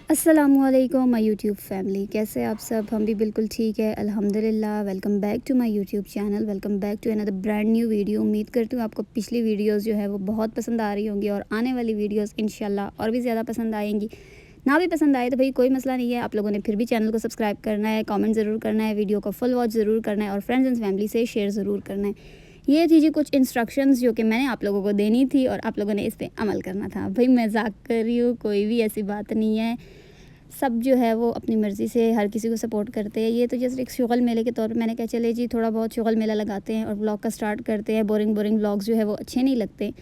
अस्सलामुअलैकुम my YouTube family, कैसे आप सब। हम भी बिल्कुल ठीक है अल्हम्दुलिल्लाह। Welcome back to my YouTube channel, welcome back to another brand new video. उम्मीद करती हूँ आपको पिछली वीडियोस जो है वो बहुत पसंद आ रही होंगी और आने वाली वीडियोस इंशाल्लाह और भी ज़्यादा पसंद आएंगी। ना भी पसंद आए तो भाई कोई मसला नहीं है, आप लोगों ने फिर भी चैनल को सब्सक्राइब करना है, कमेंट ज़रूर करना है, वीडियो को फुल वॉच ज़रूर करना है और फ्रेंड्स एंड फैमिली से शेयर ज़रूर करना है। ये थी जी कुछ इंस्ट्रक्शंस जो कि मैंने आप लोगों को देनी थी और आप लोगों ने इस पर अमल करना था। भाई मजाक कर रही हूँ, कोई भी ऐसी बात नहीं है। सब जो है वो अपनी मर्ज़ी से हर किसी को सपोर्ट करते हैं। ये तो जस्ट एक शुगल मेले के तौर पे मैंने कहा चले जी थोड़ा बहुत शुगल मेला लगाते हैं और ब्लॉग का स्टार्ट करते हैं। बोरिंग व्लॉग्स जो है वो अच्छे नहीं लगते।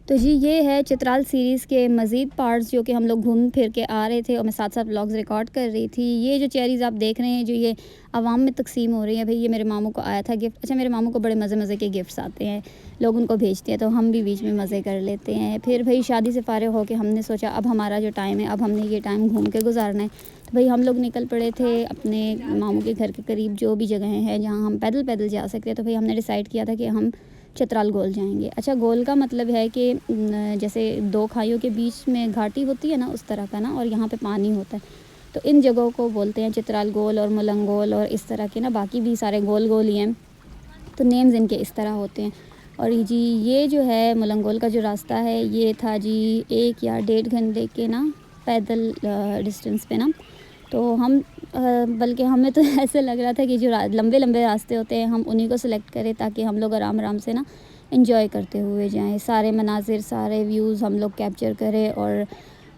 तो जी ये है चित्राल सीरीज़ के मज़ीद पार्ट्स जो कि हम लोग घूम फिर के आ रहे थे और मैं साथ साथ व्लॉग्स रिकॉर्ड कर रही थी। ये जो चेरीज़ आप देख रहे हैं जो ये आवाम में तकसीम हो रही है, भाई ये मेरे मामू को आया था गिफ्ट। अच्छा, मेरे मामू को बड़े मज़े मज़े के गिफ्ट्स आते हैं, लोग उनको भेजते हैं तो हम भी बीच में मज़े कर लेते हैं। फिर भाई शादी से फ़ारिग हो के हमने सोचा अब हमारा जो टाइम है, अब हमने ये टाइम घूम के गुजारना है। तो भाई हम लोग निकल पड़े थे अपने मामू के घर के करीब जो भी जगह हैं जहाँ हम पैदल पैदल जा सकते हैं। तो भाई हमने डिसाइड किया था कि हम चित्राल गोल जाएंगे। अच्छा, गोल का मतलब है कि जैसे दो खाइयों के बीच में घाटी होती है ना, उस तरह का ना, और यहाँ पे पानी होता है। तो इन जगहों को बोलते हैं चित्राल गोल और मुलंग गोल और इस तरह के ना, बाकी भी सारे गोल गोल ही हैं, तो नेम्स इनके इस तरह होते हैं। और जी ये जो है मुलंग गोल का जो रास्ता है ये था जी 1 या 1.5 घंटे के ना पैदल डिस्टेंस पे ना। तो हम बल्कि हमें तो ऐसे लग रहा था कि जो लंबे लंबे रास्ते होते हैं हम उन्हीं को सिलेक्ट करें ताकि हम लोग आराम आराम से ना एंजॉय करते हुए जाएं, सारे मनाजिर सारे व्यूज़ हम लोग कैप्चर करें और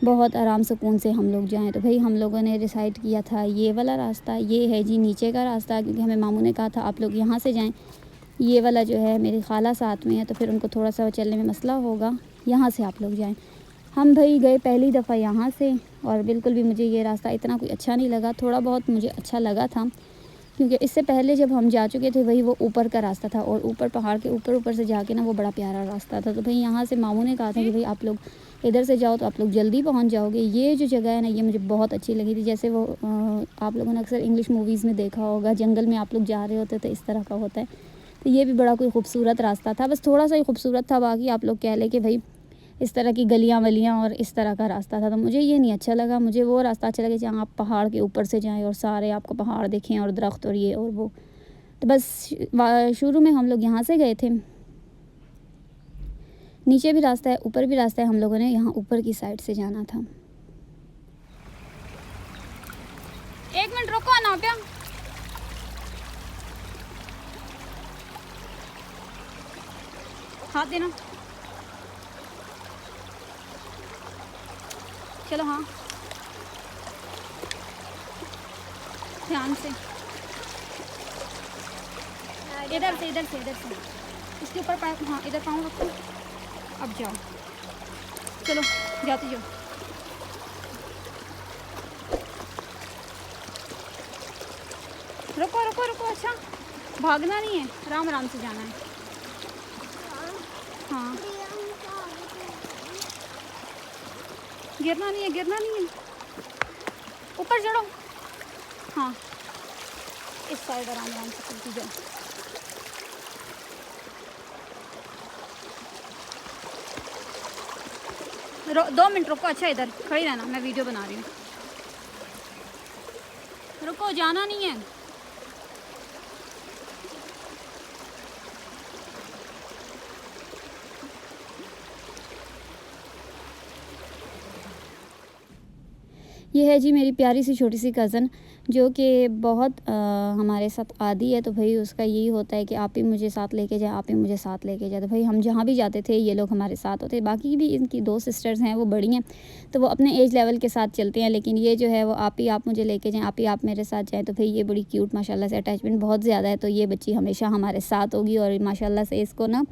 बहुत आराम सुकून से हम लोग जाएं। तो भाई हम लोगों ने डिसाइड किया था ये वाला रास्ता, ये है जी नीचे का रास्ता, क्योंकि हमें मामू ने कहा था आप लोग यहाँ से जाएँ। ये वाला जो है मेरी खाला साथ में है तो फिर उनको थोड़ा सा चलने में मसला होगा, यहाँ से आप लोग जाएँ। हम भाई गए पहली दफ़ा यहाँ से और बिल्कुल भी मुझे ये रास्ता इतना कोई अच्छा नहीं लगा। थोड़ा बहुत मुझे अच्छा लगा था क्योंकि इससे पहले जब हम जा चुके थे वही वो ऊपर का रास्ता था और ऊपर पहाड़ के ऊपर ऊपर से जाके ना वो बड़ा प्यारा रास्ता था। तो भाई यहाँ से मामू ने कहा था कि भाई आप लोग इधर से जाओ तो आप लोग जल्दी पहुँच जाओगे। ये जो जगह है ना ये मुझे बहुत अच्छी लगी थी। जैसे वो आप लोगों ने अक्सर इंग्लिश मूवीज़ में देखा होगा, जंगल में आप लोग जा रहे होते तो इस तरह का होता है। तो ये भी बड़ा कोई खूबसूरत रास्ता था, बस थोड़ा सा ही खूबसूरत था, बाकी आप लोग कह लें कि भाई इस तरह की गलियां वलियां और इस तरह का रास्ता था। तो मुझे ये नहीं अच्छा लगा, मुझे वो रास्ता अच्छा लगा जहाँ आप पहाड़ के ऊपर से जाएं और सारे आपको पहाड़ दिखें और दरख्त और ये और वो। तो बस शुरू में हम लोग यहाँ से गए थे। नीचे भी रास्ता है ऊपर भी रास्ता है, हम लोगों ने यहाँ ऊपर की साइड से जाना था। 1 मिनट रुको ना प्या, हाथ देना। चलो हाँ ध्यान से, इधर से इधर से इधर से इसके ऊपर पैर, हाँ इधर पाँव रखो। अब जाओ, चलो जाते जाओ। रुको रुको रुको, अच्छा भागना नहीं है, आराम आराम से जाना है। हाँ गिरना नहीं है, गिरना नहीं है, ऊपर चढ़ो। हाँ इस साइड आराम आराम से चलती जाओ। दो मिनट रुको, अच्छा इधर खड़ी रहना, मैं वीडियो बना रही हूँ। रुको, जाना नहीं है। ये है जी मेरी प्यारी सी छोटी सी कज़न जो कि बहुत हमारे साथ आदी है। तो भाई उसका यही होता है कि आप ही मुझे साथ लेके जाए, आप ही मुझे साथ लेके जाए। तो भाई हम जहाँ भी जाते थे ये लोग हमारे साथ होते। बाकी भी इनकी 2 सिस्टर्स हैं, वो बड़ी हैं तो वो अपने एज लेवल के साथ चलते हैं, लेकिन ये जो है वो आप ही आप मुझे लेके जाएँ, आप ही आप मेरे साथ जाएँ। तो भाई ये बड़ी क्यूट माशाल्लाह से अटैचमेंट बहुत ज़्यादा है। तो ये बच्ची हमेशा हमारे साथ होगी और माशाल्लाह से इसको ना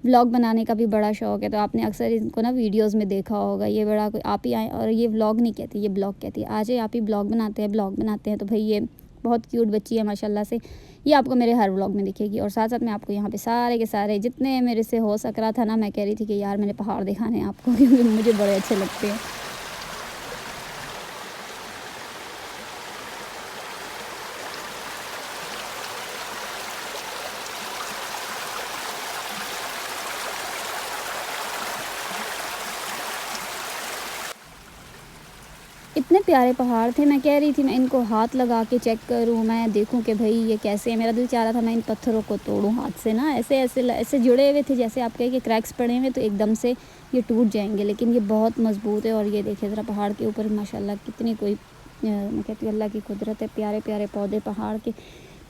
व्लॉग बनाने का भी बड़ा शौक़ है। तो आपने अक्सर इनको ना वीडियोस में देखा होगा, ये बड़ा कोई आप ही आए, और ये व्लॉग नहीं कहती, ये ब्लॉग कहती है। आज आप ही ब्लॉग बनाते हैं, ब्लॉग बनाते हैं। तो भाई ये बहुत क्यूट बच्ची है माशाल्लाह से, ये आपको मेरे हर व्लॉग में दिखेगी। और साथ साथ मैं आपको यहाँ पे सारे के सारे जितने मेरे से हो सक रहा था ना, मैं कह रही थी कि यार मैंने पहाड़ दिखाने हैं आपको क्योंकि मुझे बड़े अच्छे लगते हैं। इतने प्यारे पहाड़ थे, मैं कह रही थी मैं इनको हाथ लगा के चेक करूँ, मैं देखूँ कि भाई ये कैसे है। मेरा दिल चाह रहा था मैं इन पत्थरों को तोड़ूँ हाथ से ना, ऐसे जुड़े हुए थे जैसे आप कहें कि क्रैक्स पड़े हुए तो एकदम से ये टूट जाएंगे, लेकिन ये बहुत मजबूत है। और ये देखिए ज़रा पहाड़ के ऊपर माशाल्लाह कितनी कोई मैं कहती हूँ अल्लाह की कुदरत है। प्यारे प्यारे पौधे पहाड़ के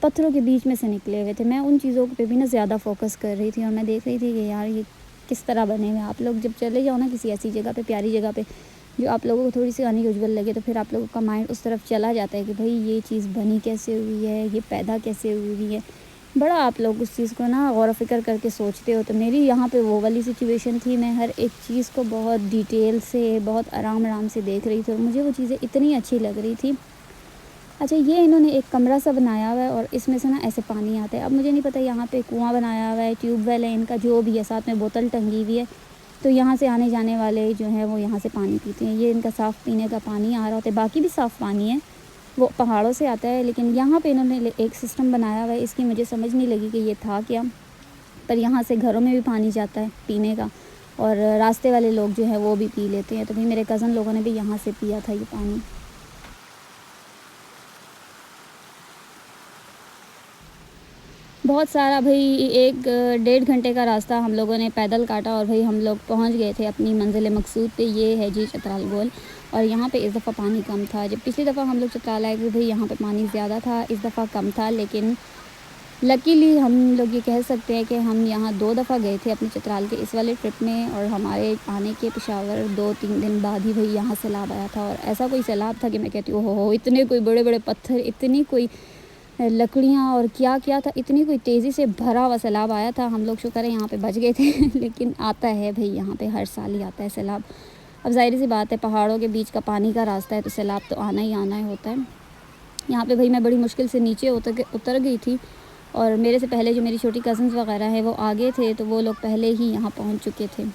पत्थरों के बीच में से निकले हुए थे। मैं उन चीज़ों पे भी ना ज़्यादा फोकस कर रही थी और मैं देख रही थी कि यार ये किस तरह बने हुए। आप लोग जब चले जाओ ना किसी ऐसी जगह पे, प्यारी जगह पे, जो आप लोगों को थोड़ी सी अनयूजुअल लगे, तो फिर आप लोगों का माइंड उस तरफ चला जाता है कि भाई ये चीज़ बनी कैसे हुई है, ये पैदा कैसे हुई है। बड़ा आप लोग उस चीज़ को ना गौर फ़िक्र करके सोचते हो। तो मेरी यहाँ पे वो वाली सिचुएशन थी, मैं हर एक चीज़ को बहुत डिटेल से, बहुत आराम आराम से देख रही थी और मुझे वो चीज़ें इतनी अच्छी लग रही थी। अच्छा, ये इन्होंने एक कमरा सा बनाया हुआ है और इसमें से ना ऐसे पानी आता है। अब मुझे नहीं पता यहाँ पे कुआँ बनाया हुआ है, ट्यूबवेल है इनका, जो भी है, साथ में बोतल टंगी हुई है। तो यहाँ से आने जाने वाले जो हैं वो यहाँ से पानी पीते हैं। ये इनका साफ़ पीने का पानी आ रहा होता है। बाकी भी साफ़ पानी है, वो पहाड़ों से आता है, लेकिन यहाँ पे इन्होंने एक सिस्टम बनाया हुआ है। इसकी मुझे समझ नहीं लगी कि ये था क्या, पर यहाँ से घरों में भी पानी जाता है पीने का और रास्ते वाले लोग जो है वो भी पी लेते हैं। तो भाई मेरे कज़न लोगों ने भी यहाँ से पिया था ये पानी। बहुत सारा भाई 1 डेढ़ घंटे का रास्ता हम लोगों ने पैदल काटा और भाई हम लोग पहुंच गए थे अपनी मंजिल मकसूद पे। ये है जी चित्राल गोल। और यहाँ पे इस दफ़ा पानी कम था। जब पिछली दफ़ा हम लोग चित्राल आए थे भाई यहाँ पे पानी ज़्यादा था, इस दफ़ा कम था। लेकिन लकीली हम लोग ये कह सकते हैं कि हम यहाँ 2 दफ़ा गए थे अपने चित्राल के इस वाले ट्रिप में, और हमारे आने के पेशावर 2-3 दिन बाद ही भाई यहाँ सैलाब आया था। और ऐसा कोई सैलाब था कि मैं कहती हूँ हो इतने कोई बड़े बड़े पत्थर, इतनी कोई लकड़ियाँ और क्या क्या था, इतनी कोई तेज़ी से भरा हुआ सैलाब आया था। हम लोग शुक्र है यहाँ पे बच गए थे लेकिन आता है भाई, यहाँ पे हर साल ही आता है सैलाब। अब ज़ाहिर सी बात है, पहाड़ों के बीच का पानी का रास्ता है तो सैलाब तो आना ही आना ही होता है। यहाँ पे भाई मैं बड़ी मुश्किल से नीचे उतर गई थी और मेरे से पहले जो मेरी छोटी कज़न्स वगैरह हैं वो आगे थे, तो वो लोग पहले ही यहाँ पहुँच चुके थे।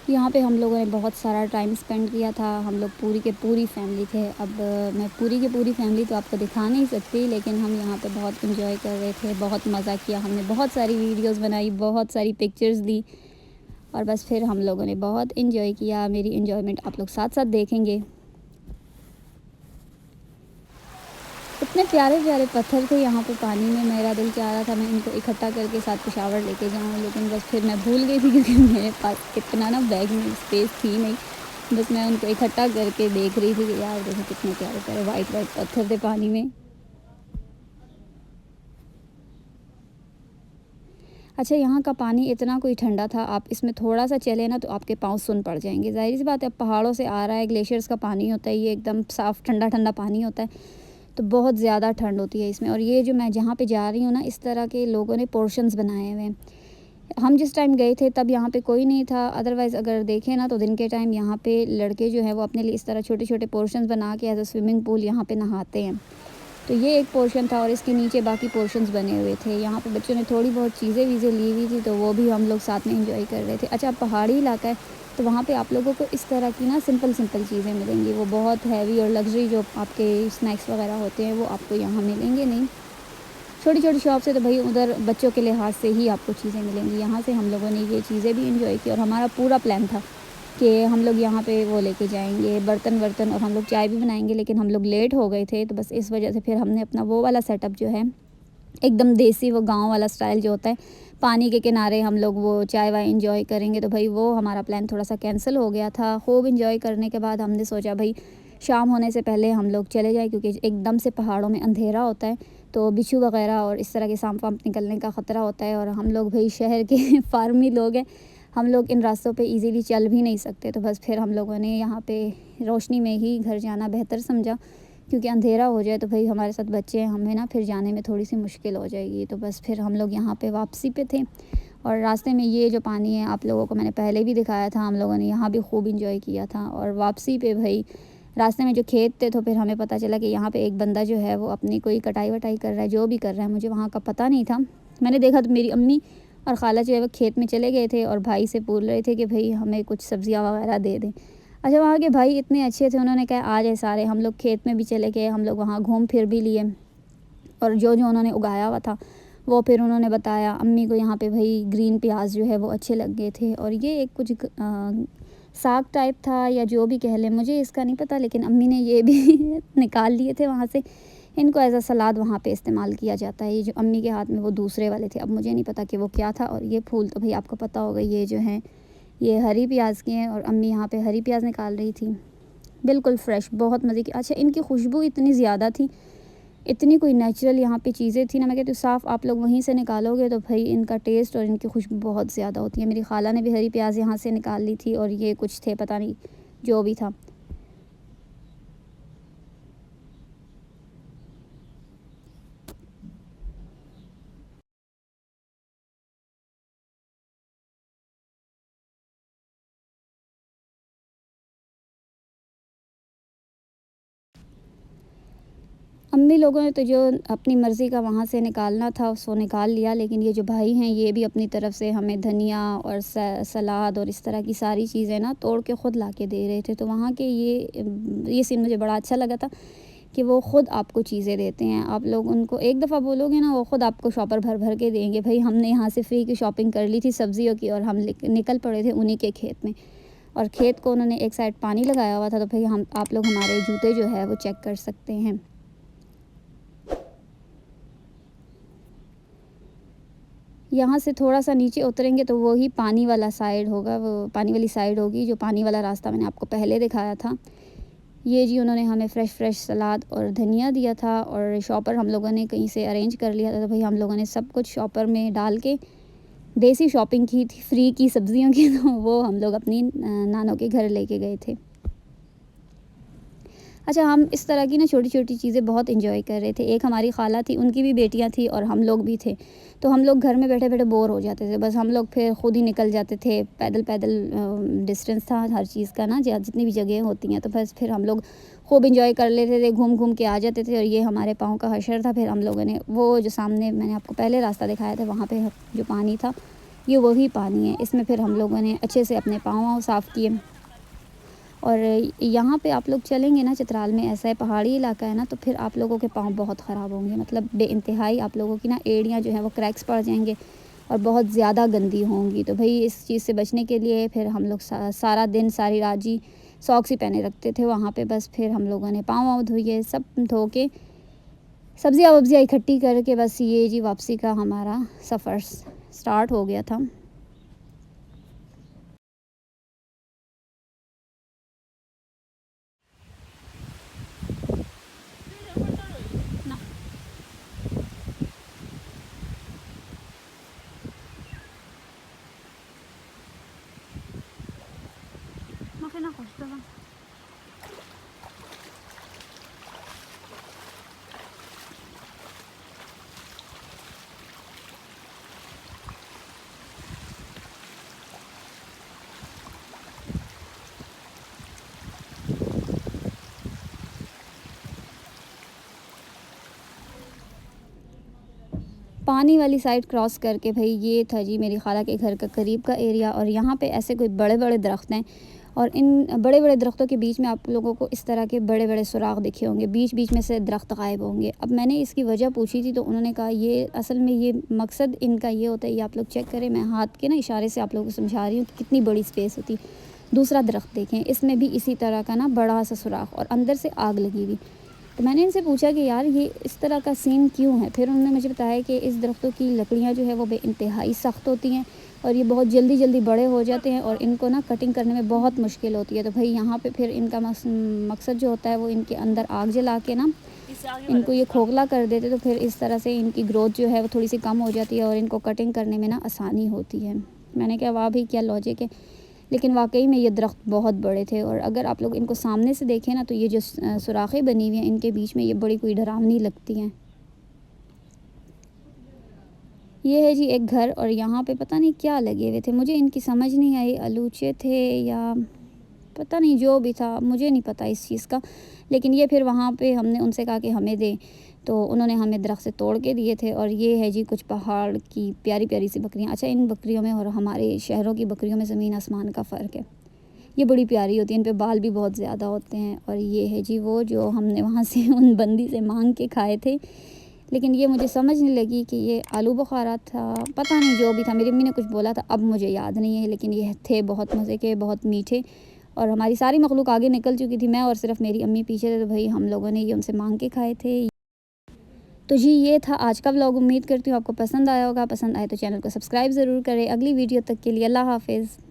यहाँ पे हम लोगों ने बहुत सारा टाइम स्पेंड किया था। हम लोग पूरी के पूरी फैमिली थे। अब मैं पूरी की पूरी फैमिली तो आपको दिखा नहीं सकती, लेकिन हम यहाँ पे बहुत एंजॉय कर रहे थे, बहुत मज़ा किया। हमने बहुत सारी वीडियोस बनाई, बहुत सारी पिक्चर्स ली और बस फिर हम लोगों ने बहुत एंजॉय किया। मेरी एंजॉयमेंट आप लोग साथ साथ देखेंगे। इतने प्यारे प्यारे पत्थर थे यहाँ पे पानी में, मेरा दिल चाह रहा था मैं इनको इकट्ठा करके साथ पेशावर लेके जाऊँ, लेकिन बस फिर मैं भूल गई थी क्योंकि मेरे पास इतना ना बैग में स्पेस थी नहीं। बस मैं उनको इकट्ठा करके देख रही थी कि यार देखो कितने प्यारे प्यारे वाइट वाइट पत्थर थे पानी में। अच्छा, यहाँ का पानी इतना कोई ठंडा था, आप इसमें थोड़ा सा चले ना तो आपके पाँव सुन पड़ जाएंगे। ज़ाहिर सी बात है, अब पहाड़ों से आ रहा है, ग्लेशियर्स का पानी होता है, ये एकदम साफ़ ठंडा ठंडा पानी होता है, तो बहुत ज़्यादा ठंड होती है इसमें। और ये जो मैं जहाँ पे जा रही हूँ ना, इस तरह के लोगों ने पोर्शंस बनाए हुए हैं। हम जिस टाइम गए थे तब यहाँ पे कोई नहीं था, अदरवाइज़ अगर देखें ना तो दिन के टाइम यहाँ पे लड़के जो है वो अपने लिए इस तरह छोटे छोटे पोर्शंस बना के एज अ स्विमिंग पूल यहाँ पे नहाते हैं। तो ये एक पोर्शन था और इसके नीचे बाकी पोर्शंस बने हुए थे। यहाँ पे बच्चों ने थोड़ी बहुत चीज़ें वीज़ें ली हुई थी, तो वो भी हम लोग साथ में एंजॉय कर रहे थे। अच्छा, पहाड़ी इलाका है तो वहाँ पे आप लोगों को इस तरह की ना सिंपल सिंपल चीज़ें मिलेंगी। वो बहुत हैवी और लग्जरी जो आपके स्नैक्स वगैरह होते हैं वो आपको यहाँ मिलेंगे नहीं। छोटी छोटी शॉप से तो भाई उधर बच्चों के लिहाज से ही आपको चीज़ें मिलेंगी। यहाँ से हम लोगों ने ये चीज़ें भी इंजॉय की और हमारा पूरा प्लान था कि हम लोग यहाँ पे वो लेके जाएंगे बर्तन वर्तन और हम लोग चाय भी बनाएंगे, लेकिन हम लोग लेट हो गए थे, तो बस इस वजह से फिर हमने अपना वो वाला सेटअप जो है एकदम देसी, वो गांव वाला स्टाइल जो होता है, पानी के किनारे हम लोग वो चाय वाय इंजॉय करेंगे, तो भाई वो हमारा प्लान थोड़ा सा कैंसिल हो गया था। खूब इंजॉय करने के बाद हमने सोचा भाई शाम होने से पहले हम लोग चले जाए, क्योंकि एकदम से पहाड़ों में अंधेरा होता है तो बिच्छू वगैरह और इस तरह के सांप वाम्प निकलने का ख़तरा होता है। और हम लोग भाई शहर के फार्मी लोग हैं, हम लोग इन रास्तों पे इजीली चल भी नहीं सकते, तो बस फिर हम लोगों ने यहाँ पे रोशनी में ही घर जाना बेहतर समझा, क्योंकि अंधेरा हो जाए तो भाई हमारे साथ बच्चे हैं, हमें ना फिर जाने में थोड़ी सी मुश्किल हो जाएगी। तो बस फिर हम लोग यहाँ पे वापसी पे थे और रास्ते में ये जो पानी है आप लोगों को मैंने पहले भी दिखाया था, हम लोगों ने यहाँ भी खूब इंजॉय किया था। और वापसी पे भाई रास्ते में जो खेत थे तो फिर हमें पता चला कि यहाँ पे एक बंदा जो है वो अपनी कोई कटाई वटाई कर रहा है, जो भी कर रहा है, मुझे वहाँ का पता नहीं था। मैंने देखा तो मेरी अम्मी और खाला जो है वो खेत में चले गए थे और भाई से बोल रहे थे कि भाई हमें कुछ सब्जियाँ वगैरह दे दें। अच्छा, वहाँ के भाई इतने अच्छे थे, उन्होंने कहा आ जाए सारे। हम लोग खेत में भी चले गए, हम लोग वहाँ घूम फिर भी लिए और जो जो उन्होंने उगाया हुआ था वो फिर उन्होंने बताया। अम्मी को यहाँ पे भाई ग्रीन प्याज जो है वो अच्छे लग गए थे और ये एक कुछ साग टाइप था या जो भी कह लें, मुझे इसका नहीं पता, लेकिन अम्मी ने ये भी निकाल लिए थे वहाँ से। इनको एज़ अ सलाद वहाँ पे इस्तेमाल किया जाता है। ये जो अम्मी के हाथ में वो दूसरे वाले थे, अब मुझे नहीं पता कि वो क्या था। और ये फूल तो भाई आपको पता होगा, ये जो हैं ये हरी प्याज के हैं और अम्मी यहाँ पे हरी प्याज निकाल रही थी, बिल्कुल फ्रेश, बहुत मज़े की। अच्छा, इनकी खुशबू इतनी ज़्यादा थी, इतनी कोई नेचुरल यहाँ पे चीज़ें थी ना, मैं कहती हूँ साफ़ आप लोग वहीं से निकालोगे तो भाई इनका टेस्ट और इनकी खुशबू बहुत ज़्यादा होती है। मेरी खाला ने भी हरी प्याज यहाँ से निकाल ली थी और ये कुछ थे, पता नहीं जो भी था। अम्मी लोगों ने तो जो अपनी मर्ज़ी का वहाँ से निकालना था सो निकाल लिया, लेकिन ये जो भाई हैं ये भी अपनी तरफ से हमें धनिया और सलाद और इस तरह की सारी चीज़ें ना तोड़ के ख़ुद ला के दे रहे थे। तो वहाँ के ये सीन मुझे बड़ा अच्छा लगा था कि वो ख़ुद आपको चीज़ें देते हैं। आप लोग उनको एक दफ़ा बोलोगे ना, वो ख़ुद आपको शॉपर भर भर के देंगे। भाई हमने यहाँ से फ्री की शॉपिंग कर ली थी सब्ज़ियों की और हम निकल पड़े थे उन्हीं के खेत में, और खेत को उन्होंने एक साइड पानी लगाया हुआ था। तो भाई हम आप लोग हमारे जूते जो है वो चेक कर सकते हैं। यहाँ से थोड़ा-सा नीचे उतरेंगे तो वो ही पानी वाला साइड होगा, वो पानी वाली साइड होगी, जो पानी वाला रास्ता मैंने आपको पहले दिखाया था। ये जी उन्होंने हमें फ़्रेश सलाद और धनिया दिया था और शॉपर हम लोगों ने कहीं से अरेंज कर लिया था। तो भाई हम लोगों ने सब कुछ शॉपर में डाल के देसी शॉपिंग की थी फ्री की सब्ज़ियों की, तो वो हम लोग अपनी नानों के घर लेके गए थे। अच्छा, हम इस तरह की ना छोटी-छोटी चीज़ें बहुत एंजॉय कर रहे थे। एक हमारी खाला थी, उनकी भी बेटियाँ थी और हम लोग भी थे। तो हम लोग घर में बैठे-बैठे बोर हो जाते थे। बस हम लोग फिर खुद ही निकल जाते थे। पैदल-पैदल डिस्टेंस था हर चीज़ का ना, जितनी भी जगह होती हैं। तो बस फिर हम लोग खूब एंजॉय कर लेते थे, घूम-घूम के आ जाते थे और ये हमारे पाँव का हशर था। फिर हम लोगों ने वो जो सामने मैंने आपको पहले रास्ता दिखाया था, वहाँ पे जो पानी था, ये वही पानी है। इसमें फिर हम लोगों ने अच्छे से अपने पाँव साफ़ किए। और यहाँ पे आप लोग चलेंगे ना, चित्राल में ऐसा है, पहाड़ी इलाका है ना, तो फिर आप लोगों के पाँव बहुत ख़राब होंगे, मतलब बेइंतहाई आप लोगों की ना एड़ियाँ जो हैं वो क्रैक्स पड़ जाएंगे और बहुत ज़्यादा गंदी होंगी। तो भाई इस चीज़ से बचने के लिए फिर हम लोग सारा दिन सारी रात जी सॉक्स ही पहने रखते थे वहाँ पे। बस फिर हम लोगों ने पाँव वाँव धोए, सब धो के सब्ज़ियाँ वब्ज़ियाँ इकट्ठी करके बस ये जी वापसी का हमारा सफ़र स्टार्ट हो गया था। पानी वाली साइड क्रॉस करके भाई ये था जी मेरी खाला के घर का करीब का एरिया। और यहाँ पे ऐसे कोई बड़े-बड़े दरख्त हैं और इन बड़े-बड़े दरख्तों के बीच में आप लोगों को इस तरह के बड़े-बड़े सुराख दिखे होंगे, बीच-बीच में से दरख्त गायब होंगे। अब मैंने इसकी वजह पूछी थी तो उन्होंने कहा ये असल में ये मकसद इनका ये होता है, ये आप लोग चेक करें, मैं हाथ के ना इशारे से आप लोगों को समझा रही हूँ कि कितनी बड़ी स्पेस होती है। दूसरा दरख्त देखें, इसमें भी इसी तरह का ना बड़ा सा सुराख और अंदर से आग लगी हुई। तो मैंने इनसे पूछा कि यार ये इस तरह का सीन क्यों है? फिर उन्होंने मुझे बताया कि इस दरख्तों की लकड़ियाँ जो है वो बेइंतहाई सख्त होती हैं और ये बहुत जल्दी-जल्दी बड़े हो जाते हैं और इनको ना कटिंग करने में बहुत मुश्किल होती है। तो भाई यहाँ पे फिर इनका मकसद जो होता है वो इनके अंदर आग जला के ना इनको ये खोखला कर देते, तो फिर इस तरह से इनकी ग्रोथ जो है वो थोड़ी सी कम हो जाती है और इनको कटिंग करने में ना आसानी होती है। मैंने कहा वाह भाई क्या लॉजिक है। लेकिन वाकई में ये दरख्त बहुत बड़े थे और अगर आप लोग इनको सामने से देखें ना तो ये जो सुराखें बनी हुई हैं इनके बीच में, ये बड़ी कोई डरावनी लगती हैं। ये है जी एक घर और यहाँ पे पता नहीं क्या लगे हुए थे, मुझे इनकी समझ नहीं आई, अलूचे थे या पता नहीं जो भी था, मुझे नहीं पता इस चीज़ का। लेकिन ये फिर वहाँ पे हमने उनसे कहा कि हमें दें, तो उन्होंने हमें दरख्त से तोड़ के दिए थे। और ये है जी कुछ पहाड़ की प्यारी-प्यारी सी बकरियाँ। अच्छा, इन बकरियों में और हमारे शहरों की बकरियों में ज़मीन आसमान का फ़र्क है। ये बड़ी प्यारी होती है, इन पे बाल भी बहुत ज़्यादा होते हैं। और ये है जी वो जो हमने वहाँ से उन बंदी से मांग के खाए थे। लेकिन ये मुझे समझ नहीं लगी कि ये आलू बुखारा था, पता नहीं जो भी था। मेरी अम्मी ने कुछ बोला था, अब मुझे याद नहीं है, लेकिन ये थे बहुत मज़े के, बहुत मीठे। और हमारी सारी मखलूक आगे निकल चुकी थी, मैं और सिर्फ मेरी अम्मी पीछे थे। तो भाई हम लोगों ने ये उनसे मांग के खाए थे। तो जी ये था आज का व्लॉग। उम्मीद करती हूँ आपको पसंद आया होगा। पसंद आए तो चैनल को सब्सक्राइब ज़रूर करें। अगली वीडियो तक के लिए अल्लाह हाफ़िज़।